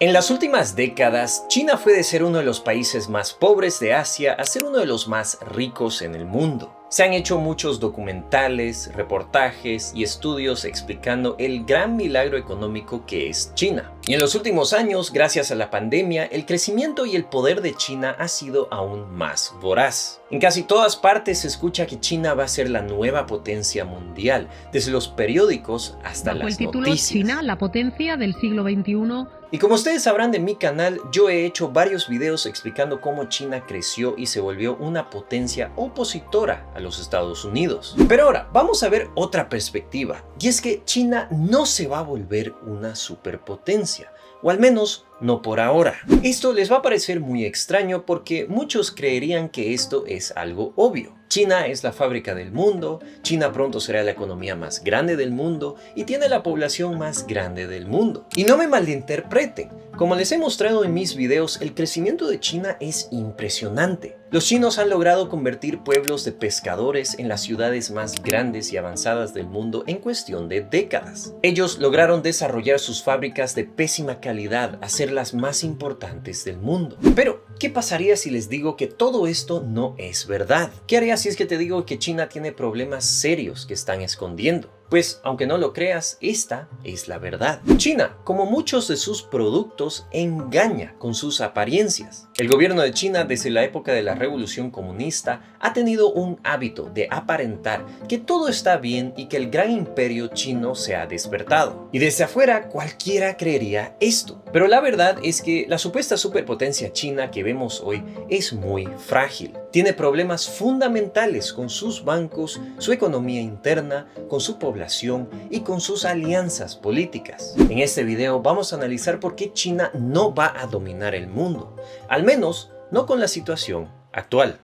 En las últimas décadas, China fue de ser uno de los países más pobres de Asia a ser uno de los más ricos en el mundo. Se han hecho muchos documentales, reportajes y estudios explicando el gran milagro económico que es China. Y en los últimos años, gracias a la pandemia, el crecimiento y el poder de China ha sido aún más voraz. En casi todas partes se escucha que China va a ser la nueva potencia mundial, desde los periódicos hasta las noticias. China, la potencia del siglo XXI. Y como ustedes sabrán de mi canal, yo he hecho varios videos explicando cómo China creció y se volvió una potencia opositora a los Estados Unidos. Pero ahora, vamos a ver otra perspectiva, y es que China no se va a volver una superpotencia, o al menos no por ahora. Esto les va a parecer muy extraño porque muchos creerían que esto es algo obvio. China es la fábrica del mundo, China pronto será la economía más grande del mundo y tiene la población más grande del mundo. Y no me malinterpreten, como les he mostrado en mis videos, el crecimiento de China es impresionante. Los chinos han logrado convertir pueblos de pescadores en las ciudades más grandes y avanzadas del mundo en cuestión de décadas. Ellos lograron desarrollar sus fábricas de pésima calidad, hacer las más importantes del mundo. Pero, ¿qué pasaría si les digo que todo esto no es verdad? ¿Qué harías si es que te digo que China tiene problemas serios que están escondiendo? Pues, aunque no lo creas, esta es la verdad. China, como muchos de sus productos, engaña con sus apariencias. El gobierno de China, desde la época de la Revolución Comunista, ha tenido un hábito de aparentar que todo está bien y que el gran imperio chino se ha despertado. Y desde afuera, cualquiera creería esto. Pero la verdad es que la supuesta superpotencia china que vemos hoy es muy frágil. Tiene problemas fundamentales con sus bancos, su economía interna, con su población y con sus alianzas políticas. En este video vamos a analizar por qué China no va a dominar el mundo, al menos no con la situación actual.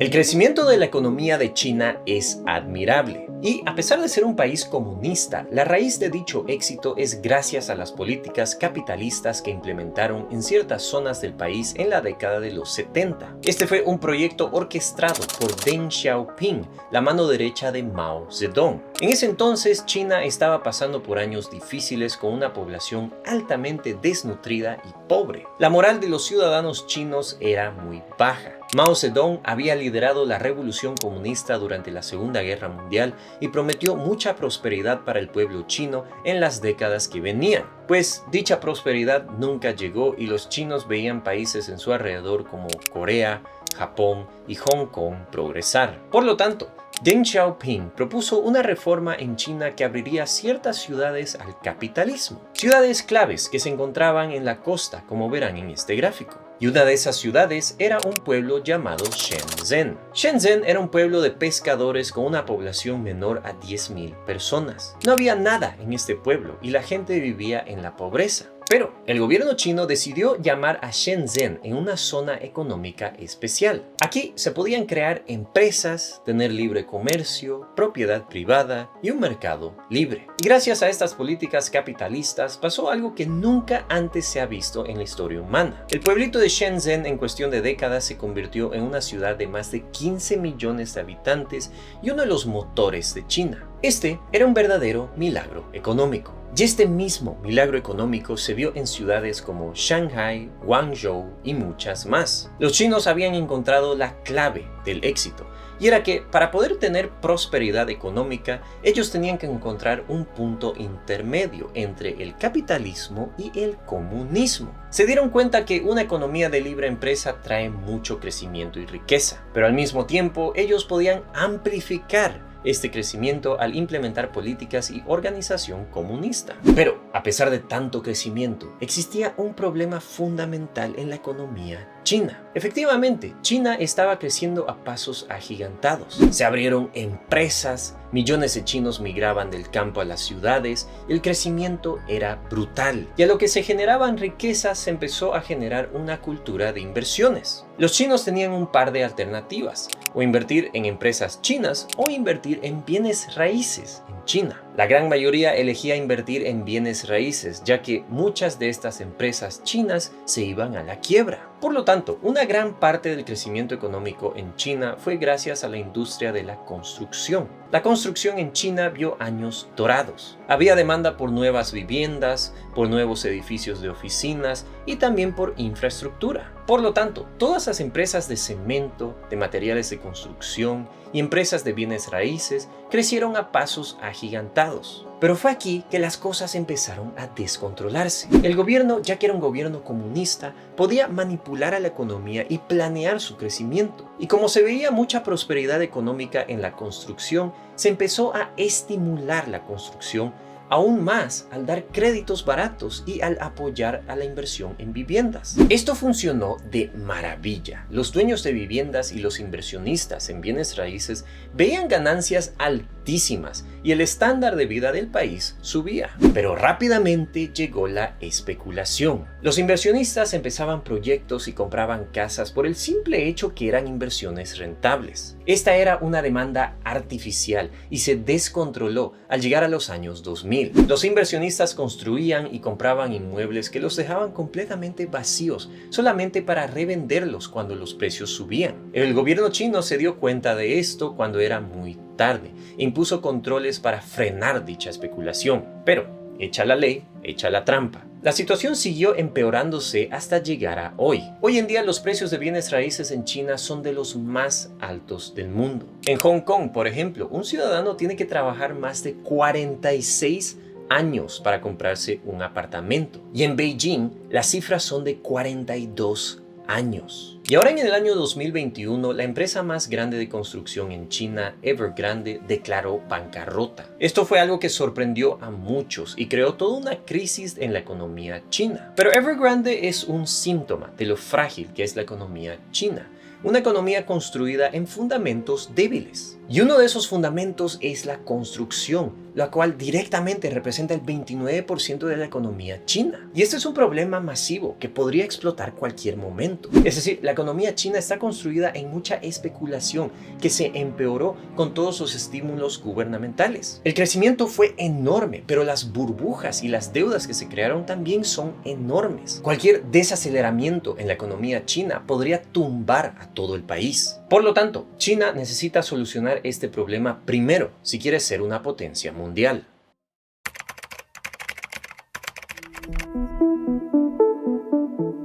El crecimiento de la economía de China es admirable. Y a pesar de ser un país comunista, la raíz de dicho éxito es gracias a las políticas capitalistas que implementaron en ciertas zonas del país en la década de los 70. Este fue un proyecto orquestado por Deng Xiaoping, la mano derecha de Mao Zedong. En ese entonces, China estaba pasando por años difíciles con una población altamente desnutrida y pobre. La moral de los ciudadanos chinos era muy baja. Mao Zedong había liderado la revolución comunista durante la Segunda Guerra Mundial y prometió mucha prosperidad para el pueblo chino en las décadas que venían. Pues dicha prosperidad nunca llegó y los chinos veían países en su alrededor como Corea, Japón y Hong Kong progresar. Por lo tanto, Deng Xiaoping propuso una reforma en China que abriría ciertas ciudades al capitalismo. Ciudades claves que se encontraban en la costa, como verán en este gráfico. Y una de esas ciudades era un pueblo llamado Shenzhen. Shenzhen era un pueblo de pescadores con una población menor a 10.000 personas. No había nada en este pueblo y la gente vivía en la pobreza. Pero el gobierno chino decidió llamar a Shenzhen en una zona económica especial. Aquí se podían crear empresas, tener libre comercio, propiedad privada y un mercado libre. Y gracias a estas políticas capitalistas pasó algo que nunca antes se ha visto en la historia humana. El pueblito de Shenzhen en cuestión de décadas se convirtió en una ciudad de más de 15 millones de habitantes y uno de los motores de China. Este era un verdadero milagro económico. Y este mismo milagro económico se vio en ciudades como Shanghai, Guangzhou y muchas más. Los chinos habían encontrado la clave del éxito, y era que para poder tener prosperidad económica, ellos tenían que encontrar un punto intermedio entre el capitalismo y el comunismo. Se dieron cuenta que una economía de libre empresa trae mucho crecimiento y riqueza, pero al mismo tiempo ellos podían amplificar este crecimiento al implementar políticas y organización comunista. Pero, a pesar de tanto crecimiento, existía un problema fundamental en la economía china. Efectivamente, China estaba creciendo a pasos agigantados. Se abrieron empresas, millones de chinos migraban del campo a las ciudades, el crecimiento era brutal. Y a lo que se generaban riquezas se empezó a generar una cultura de inversiones. Los chinos tenían un par de alternativas, o invertir en empresas chinas o invertir en bienes raíces en China. La gran mayoría elegía invertir en bienes raíces, ya que muchas de estas empresas chinas se iban a la quiebra. Por lo tanto, una gran parte del crecimiento económico en China fue gracias a la industria de la construcción. La construcción en China vio años dorados. Había demanda por nuevas viviendas, por nuevos edificios de oficinas y también por infraestructura. Por lo tanto, todas las empresas de cemento, de materiales de construcción y empresas de bienes raíces crecieron a pasos agigantados. Pero fue aquí que las cosas empezaron a descontrolarse. El gobierno, ya que era un gobierno comunista, podía manipular a la economía y planear su crecimiento. Y como se veía mucha prosperidad económica en la construcción, se empezó a estimular la construcción aún más al dar créditos baratos y al apoyar a la inversión en viviendas. Esto funcionó de maravilla. Los dueños de viviendas y los inversionistas en bienes raíces veían ganancias altísimas y el estándar de vida del país subía. Pero rápidamente llegó la especulación. Los inversionistas empezaban proyectos y compraban casas por el simple hecho que eran inversiones rentables. Esta era una demanda artificial y se descontroló al llegar a los años 2000. Los inversionistas construían y compraban inmuebles que los dejaban completamente vacíos, solamente para revenderlos cuando los precios subían. El gobierno chino se dio cuenta de esto cuando era muy tarde e impuso controles para frenar dicha especulación. Pero, hecha la ley, hecha la trampa. La situación siguió empeorándose hasta llegar a hoy. Hoy en día los precios de bienes raíces en China son de los más altos del mundo. En Hong Kong, por ejemplo, un ciudadano tiene que trabajar más de 46 años para comprarse un apartamento. Y en Beijing, las cifras son de 42 años. Y ahora en el año 2021, la empresa más grande de construcción en China, Evergrande, declaró bancarrota. Esto fue algo que sorprendió a muchos y creó toda una crisis en la economía china. Pero Evergrande es un síntoma de lo frágil que es la economía china. Una economía construida en fundamentos débiles. Y uno de esos fundamentos es la construcción, la cual directamente representa el 29% de la economía china. Y este es un problema masivo que podría explotar cualquier momento. Es decir, la economía china está construida en mucha especulación que se empeoró con todos los estímulos gubernamentales. El crecimiento fue enorme, pero las burbujas y las deudas que se crearon también son enormes. Cualquier desaceleramiento en la economía china podría tumbar a todo el país. Por lo tanto, China necesita solucionar este problema primero si quiere ser una potencia mundial.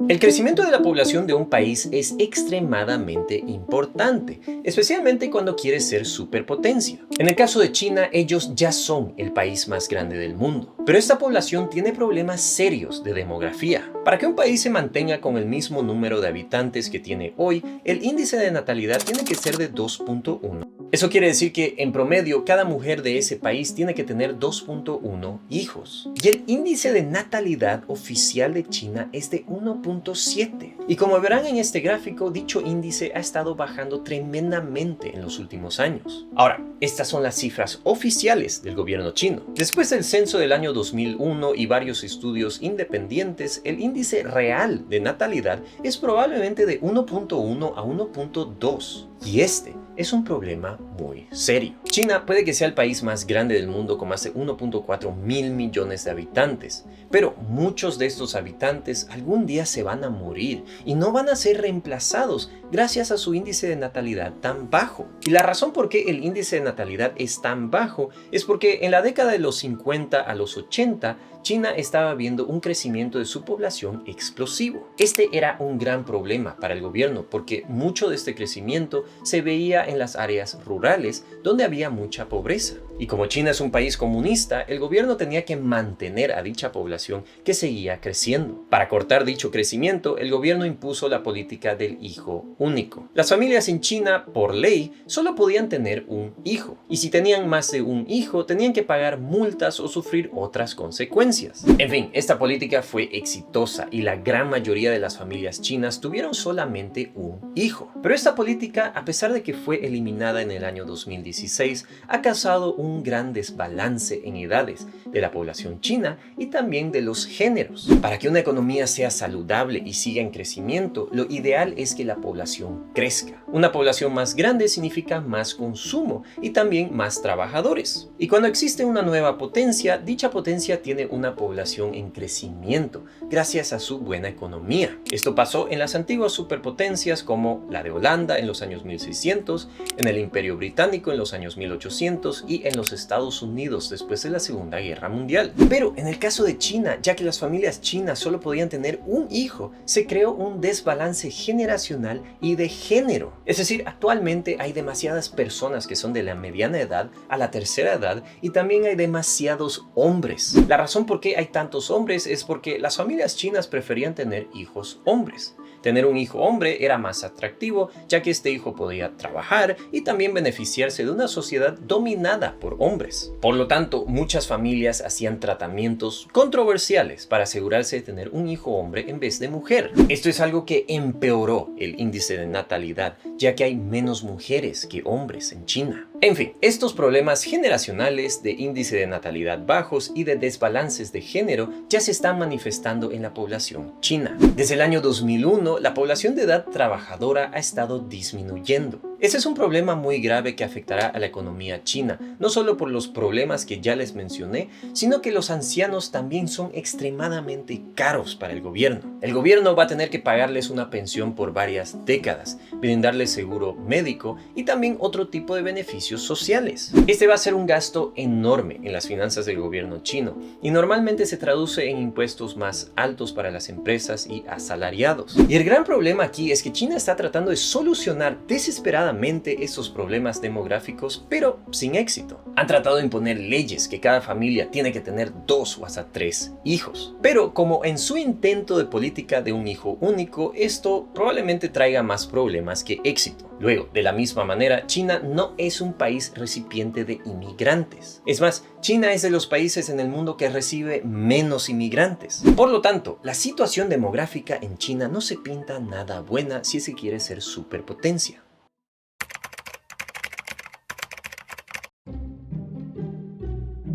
El crecimiento de la población de un país es extremadamente importante, especialmente cuando quiere ser superpotencia. En el caso de China, ellos ya son el país más grande del mundo, pero esta población tiene problemas serios de demografía. Para que un país se mantenga con el mismo número de habitantes que tiene hoy, el índice de natalidad tiene que ser de 2.1. Eso quiere decir que en promedio cada mujer de ese país tiene que tener 2.1 hijos. Y el índice de natalidad oficial de China es de 1.7. Y como verán en este gráfico, dicho índice ha estado bajando tremendamente en los últimos años. Ahora, estas son las cifras oficiales del gobierno chino. Después del censo del año 2001 y varios estudios independientes, el índice real de natalidad es probablemente de 1.1 a 1.2. Y este es un problema muy serio. China puede que sea el país más grande del mundo con más de 1.4 mil millones de habitantes, pero muchos de estos habitantes algún día se van a morir y no van a ser reemplazados gracias a su índice de natalidad tan bajo. Y la razón por qué el índice de natalidad es tan bajo es porque en la década de los 50 a los 80, China estaba viendo un crecimiento de su población explosivo. Este era un gran problema para el gobierno porque mucho de este crecimiento se veía en las áreas rurales donde había mucha pobreza. Y como China es un país comunista, el gobierno tenía que mantener a dicha población que seguía creciendo. Para cortar dicho crecimiento, el gobierno impuso la política del hijo único. Las familias en China, por ley, solo podían tener un hijo. Y si tenían más de un hijo, tenían que pagar multas o sufrir otras consecuencias. En fin, esta política fue exitosa y la gran mayoría de las familias chinas tuvieron solamente un hijo. Pero esta política, a pesar de que fue eliminada en el año 2016, ha causado un gran desbalance en edades de la población china y también de los géneros. Para que una economía sea saludable y siga en crecimiento, lo ideal es que la población crezca. Una población más grande significa más consumo y también más trabajadores. Y cuando existe una nueva potencia, dicha potencia tiene una población en crecimiento gracias a su buena economía. Esto pasó en las antiguas superpotencias como la de Holanda en los años 1600, en el Imperio Británico en los años 1800 y en los Estados Unidos después de la Segunda Guerra Mundial. Pero en el caso de China, ya que las familias chinas solo podían tener un hijo, se creó un desbalance generacional y de género. Es decir, actualmente hay demasiadas personas que son de la mediana edad a la tercera edad y también hay demasiados hombres. La razón por qué hay tantos hombres es porque las familias chinas preferían tener hijos hombres. Tener un hijo hombre era más atractivo, ya que este hijo podía trabajar y también beneficiarse de una sociedad dominada por hombres. Por lo tanto, muchas familias hacían tratamientos controversiales para asegurarse de tener un hijo hombre en vez de mujer. Esto es algo que empeoró el índice de natalidad, ya que hay menos mujeres que hombres en China. En fin, estos problemas generacionales de índice de natalidad bajos y de desbalances de género ya se están manifestando en la población china. Desde el año 2001, la población de edad trabajadora ha estado disminuyendo. Ese es un problema muy grave que afectará a la economía china, no solo por los problemas que ya les mencioné, sino que los ancianos también son extremadamente caros para el gobierno. El gobierno va a tener que pagarles una pensión por varias décadas, brindarles seguro médico y también otro tipo de beneficios sociales. Este va a ser un gasto enorme en las finanzas del gobierno chino y normalmente se traduce en impuestos más altos para las empresas y asalariados. Y el gran problema aquí es que China está tratando de solucionar desesperadamente estos problemas demográficos, pero sin éxito. Han tratado de imponer leyes que cada familia tiene que tener 2 o hasta 3 hijos. Pero como en su intento de política de un hijo único, esto probablemente traiga más problemas que éxito. Luego, de la misma manera, China no es un país recipiente de inmigrantes. Es más, China es de los países en el mundo que recibe menos inmigrantes. Por lo tanto, la situación demográfica en China no se pinta nada buena si se quiere ser superpotencia.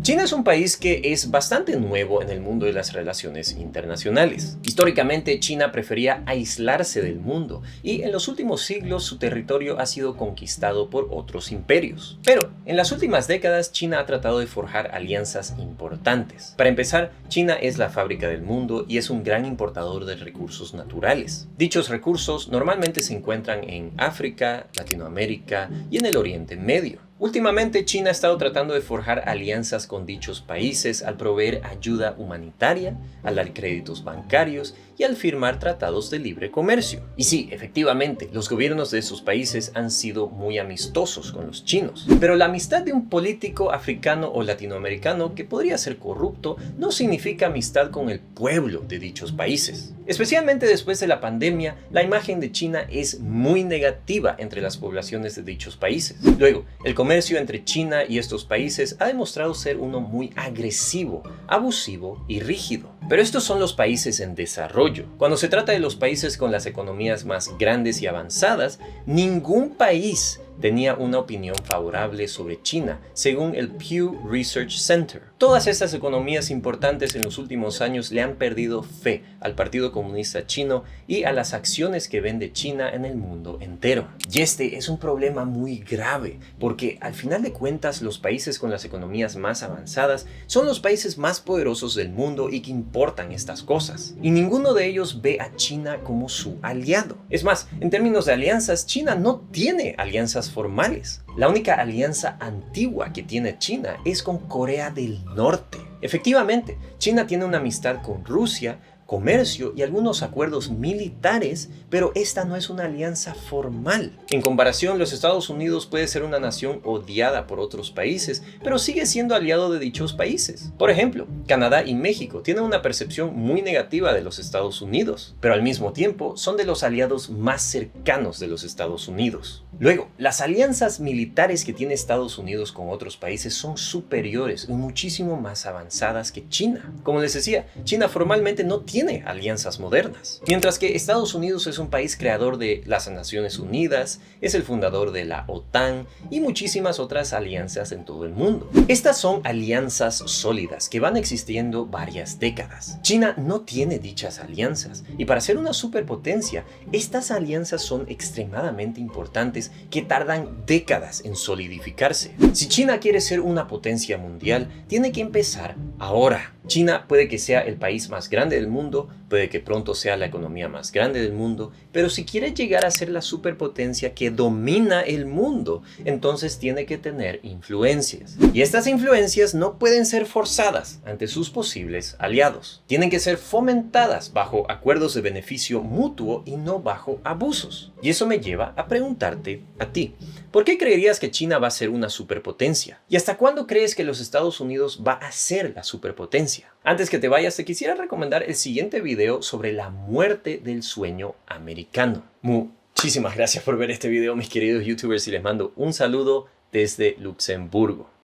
China es un país que es bastante nuevo en el mundo de las relaciones internacionales. Históricamente, China prefería aislarse del mundo y en los últimos siglos su territorio ha sido conquistado por otros imperios. Pero en las últimas décadas, China ha tratado de forjar alianzas importantes. Para empezar, China es la fábrica del mundo y es un gran importador de recursos naturales. Dichos recursos normalmente se encuentran en África, Latinoamérica y en el Oriente Medio. Últimamente, China ha estado tratando de forjar alianzas con dichos países al proveer ayuda humanitaria, al dar créditos bancarios y al firmar tratados de libre comercio. Y sí, efectivamente, los gobiernos de esos países han sido muy amistosos con los chinos. Pero la amistad de un político africano o latinoamericano que podría ser corrupto no significa amistad con el pueblo de dichos países. Especialmente después de la pandemia, la imagen de China es muy negativa entre las poblaciones de dichos países. Luego, el comercio entre China y estos países ha demostrado ser uno muy agresivo, abusivo y rígido. Pero estos son los países en desarrollo. Cuando se trata de los países con las economías más grandes y avanzadas, ningún país tenía una opinión favorable sobre China, según el Pew Research Center. Todas estas economías importantes en los últimos años le han perdido fe al Partido Comunista Chino y a las acciones que vende China en el mundo entero. Y este es un problema muy grave, porque al final de cuentas los países con las economías más avanzadas son los países más poderosos del mundo y que importan estas cosas. Y ninguno de ellos ve a China como su aliado. Es más, en términos de alianzas, China no tiene alianzas formales. La única alianza antigua que tiene China es con Corea del Norte. Efectivamente, China tiene una amistad con Rusia, comercio y algunos acuerdos militares, pero esta no es una alianza formal. En comparación, los Estados Unidos puede ser una nación odiada por otros países, pero sigue siendo aliado de dichos países. Por ejemplo, Canadá y México tienen una percepción muy negativa de los Estados Unidos, pero al mismo tiempo son de los aliados más cercanos de los Estados Unidos. Luego, las alianzas militares que tiene Estados Unidos con otros países son superiores y muchísimo más avanzadas que China. Como les decía, China formalmente no tiene tiene alianzas modernas. Mientras que Estados Unidos es un país creador de las Naciones Unidas, es el fundador de la OTAN y muchísimas otras alianzas en todo el mundo. Estas son alianzas sólidas que van existiendo varias décadas. China no tiene dichas alianzas y para ser una superpotencia, estas alianzas son extremadamente importantes que tardan décadas en solidificarse. Si China quiere ser una potencia mundial, tiene que empezar ahora. China puede que sea el país más grande del mundo, puede que pronto sea la economía más grande del mundo, pero si quiere llegar a ser la superpotencia que domina el mundo, entonces tiene que tener influencias. Y estas influencias no pueden ser forzadas ante sus posibles aliados. Tienen que ser fomentadas bajo acuerdos de beneficio mutuo y no bajo abusos. Y eso me lleva a preguntarte a ti, ¿por qué creerías que China va a ser una superpotencia? ¿Y hasta cuándo crees que los Estados Unidos va a ser la superpotencia? Antes que te vayas, te quisiera recomendar el siguiente video sobre la muerte del sueño americano. Muchísimas gracias por ver este video, mis queridos youtubers, y les mando un saludo desde Luxemburgo.